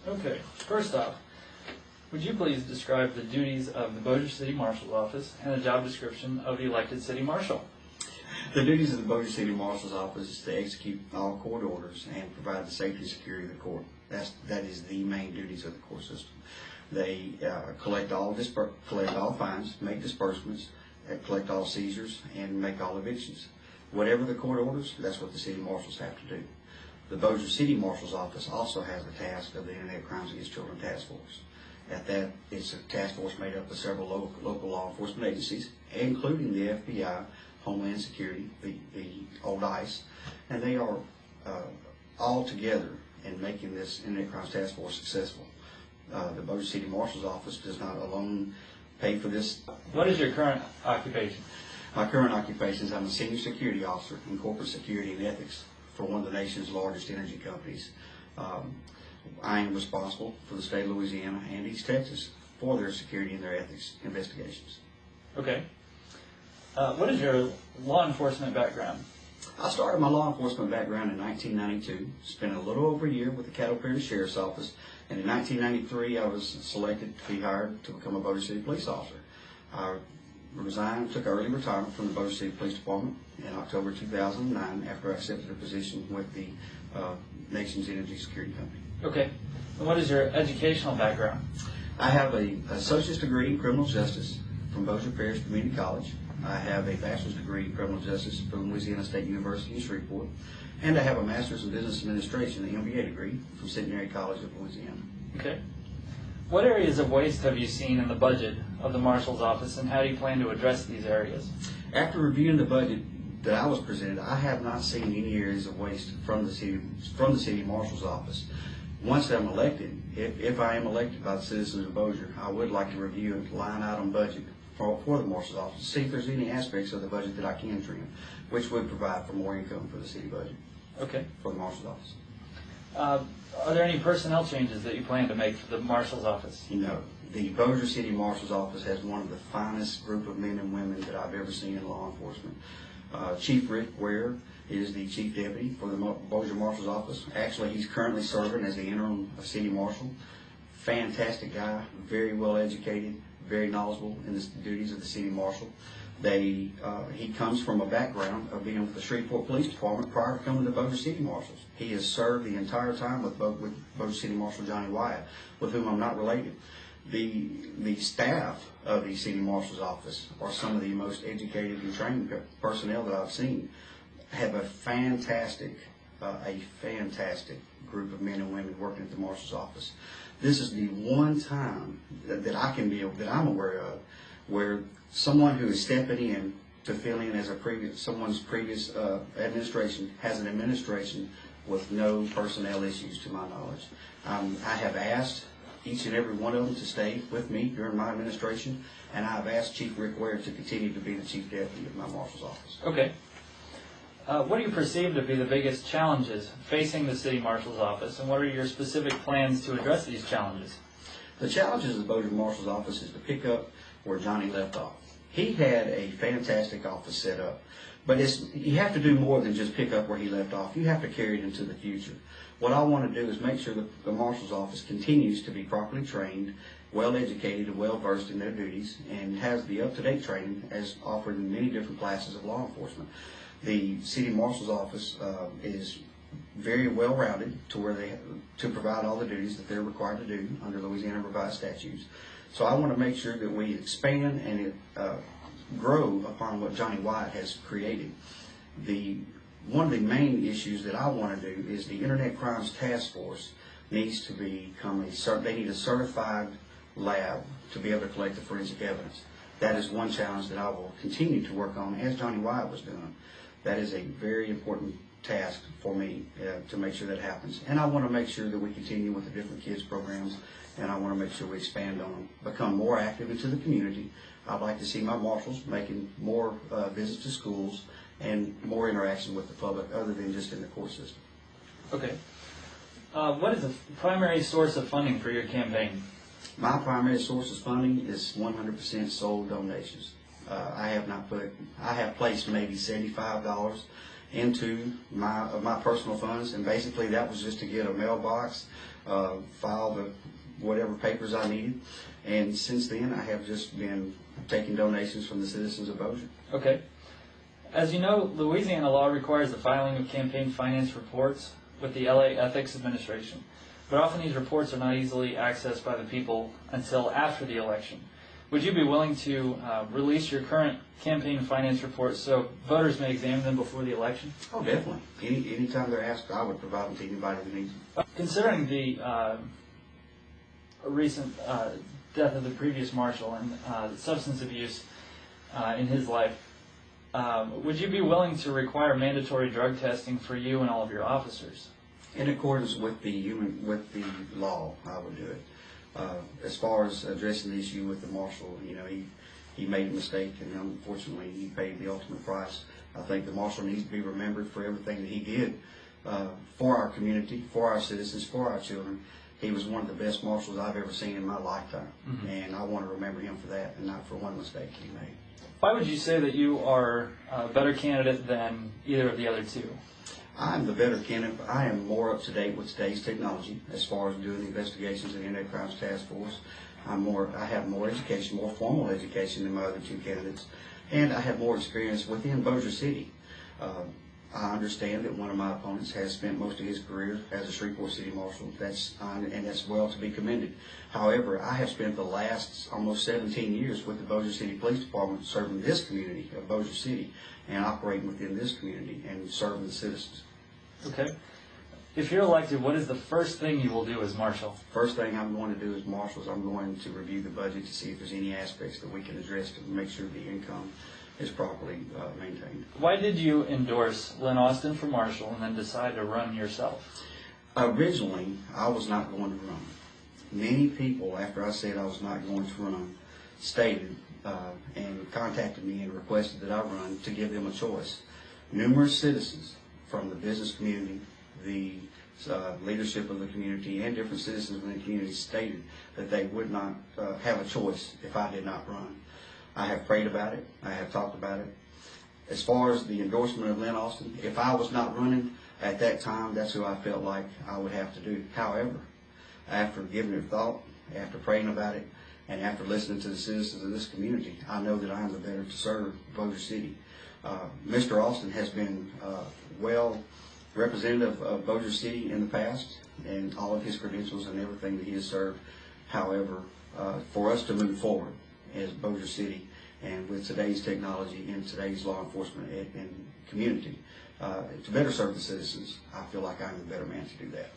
Okay, first off, would you please describe the duties of the Bossier City Marshal's Office and the job description of the elected City Marshal? The duties of the Bossier City Marshal's Office is to execute all court orders and provide the safety and security of the court. That is the main duties of the court system. They collect all fines, make disbursements, collect all seizures, and make all evictions. Whatever the court orders, that's what the city marshals have to do. The Bossier City Marshal's Office also has the task of the Internet Crimes Against Children Task Force. At that, it's a task force made up of several local law enforcement agencies, including the FBI, Homeland Security, the old ICE, and they are all together in making this Internet Crimes Task Force successful. The Bossier City Marshal's Office does not alone pay for this. What is your current occupation? My current occupation is I'm a senior security officer in corporate security and ethics for one of the nation's largest energy companies. I am responsible for the state of Louisiana and East Texas for their security and their ethics investigations. Okay. What is your law enforcement background? I started my law enforcement background in 1992, spent a little over a year with the Cattle Prairie Sheriff's Office, and in 1993 I was selected to be hired to become a Bossier City police officer. I resigned, took early retirement from the Bossier City Police Department in October 2009 after I accepted a position with the nation's energy security company. Okay. And what is your educational background? I have an associate's degree in criminal justice from Bossier Parish Community College. I have a bachelor's degree in criminal justice from Louisiana State University in Shreveport, and I have a master's in business administration, an MBA degree from Centenary College of Louisiana. Okay. What areas of waste have you seen in the budget of the Marshal's Office, and how do you plan to address these areas? After reviewing the budget that I was presented, I have not seen any areas of waste from the City Marshal's Office. Once I'm elected, if I am elected by the citizens of Bossier, I would like to review a line item budget for the Marshal's Office to see if there's any aspects of the budget that I can trim, which would provide for more income for the city budget. Okay. For the Marshal's Office. Are there any personnel changes that you plan to make for the Marshal's Office? No. The Bossier City Marshal's Office has one of the finest group of men and women that I've ever seen in law enforcement. Chief Rick Ware is the Chief Deputy for the Bossier Marshal's Office. Actually, he's currently serving as the interim City Marshal. Fantastic guy, very well educated, very knowledgeable in the duties of the City Marshal. He comes from a background of being with the Shreveport Police Department prior to coming to Bossier City Marshals. He has served the entire time with Bossier City Marshal Johnny Wyatt, with whom I'm not related. The staff of the City Marshal's Office are some of the most educated and trained personnel that I've seen. Have a fantastic group of men and women working at the Marshal's Office. This is the one time that I'm aware of where someone who is stepping in to fill in as someone's previous administration has an administration with no personnel issues, to my knowledge. I have asked each and every one of them to stay with me during my administration, and I've asked Chief Rick Ware to continue to be the Chief Deputy of my Marshal's Office. Okay. What do you perceive to be the biggest challenges facing the City Marshal's Office, and what are your specific plans to address these challenges? The challenges of the Bossier Marshal's Office is to pick up where Johnny left off. He had a fantastic office set up, but you have to do more than just pick up where he left off. You have to carry it into the future. What I want to do is make sure that the Marshal's Office continues to be properly trained, well educated, and well versed in their duties, and has the up-to-date training as offered in many different classes of law enforcement. The City Marshal's Office is very well rounded to provide all the duties that they're required to do under Louisiana revised statutes. So I want to make sure that we expand and grow upon what Johnny Wyatt has created. One of the main issues that I want to do is the Internet Crimes Task Force needs to become they need a certified lab to be able to collect the forensic evidence. That is one challenge that I will continue to work on, as Johnny Wyatt was doing. That is a very important task for me to make sure that happens. And I want to make sure that we continue with the different kids programs, and I want to make sure we expand on them, become more active into the community. I'd like to see my marshals making more visits to schools and more interaction with the public other than just in the court system. Okay. What is the primary source of funding for your campaign? My primary source of funding is 100% sold donations. I have placed maybe $75 into my personal funds, and basically that was just to get a mailbox, file the whatever papers I needed. And since then, I have just been taking donations from the citizens of Bossier. Okay. As you know, Louisiana law requires the filing of campaign finance reports with the LA Ethics Administration, but often these reports are not easily accessed by the people until after the election. Would you be willing to release your current campaign finance reports so voters may examine them before the election? Oh, definitely. Anytime they're asked, I would provide them to anybody who needs them. Considering the recent death of the previous marshal and substance abuse in his life, would you be willing to require mandatory drug testing for you and all of your officers? In accordance with the law, I would do it. As far as addressing the issue with the marshal, you know, he made a mistake, and unfortunately he paid the ultimate price. I think the marshal needs to be remembered for everything that he did for our community, for our citizens, for our children. He was one of the best marshals I've ever seen in my lifetime, and I want to remember him for that and not for one mistake he made. Why would you say that you are a better candidate than either of the other two? I'm the better candidate. I am more up to date with today's technology as far as doing the investigations in the Internet Crimes Task Force. I have more education, more formal education than my other two candidates, and I have more experience within Bossier City. I understand that one of my opponents has spent most of his career as a Shreveport City Marshal. That's well to be commended. However, I have spent the last almost 17 years with the Bossier City Police Department serving this community of Bossier City and operating within this community and serving the citizens. Okay. If you're elected, what is the first thing you will do as marshal? First thing I'm going to do as marshal is I'm going to review the budget to see if there's any aspects that we can address to make sure the income is properly maintained. Why did you endorse Lynn Austin for marshal and then decide to run yourself? Originally, I was not going to run. Many people, after I said I was not going to run, stated and contacted me and requested that I run to give them a choice. Numerous citizens from the business community, the leadership of the community, and different citizens in the community stated that they would not have a choice if I did not run. I have prayed about it. I have talked about it. As far as the endorsement of Lynn Austin, if I was not running at that time, that's who I felt like I would have to do. However, after giving it thought, after praying about it, and after listening to the citizens of this community, I know that I am the better to serve Bossier City. Mr. Austin has been well representative of Bossier City in the past, and all of his credentials and everything that he has served. However, for us to move forward as Bossier City, and with today's technology and today's law enforcement and community, to better serve the citizens, I feel like I'm the better man to do that.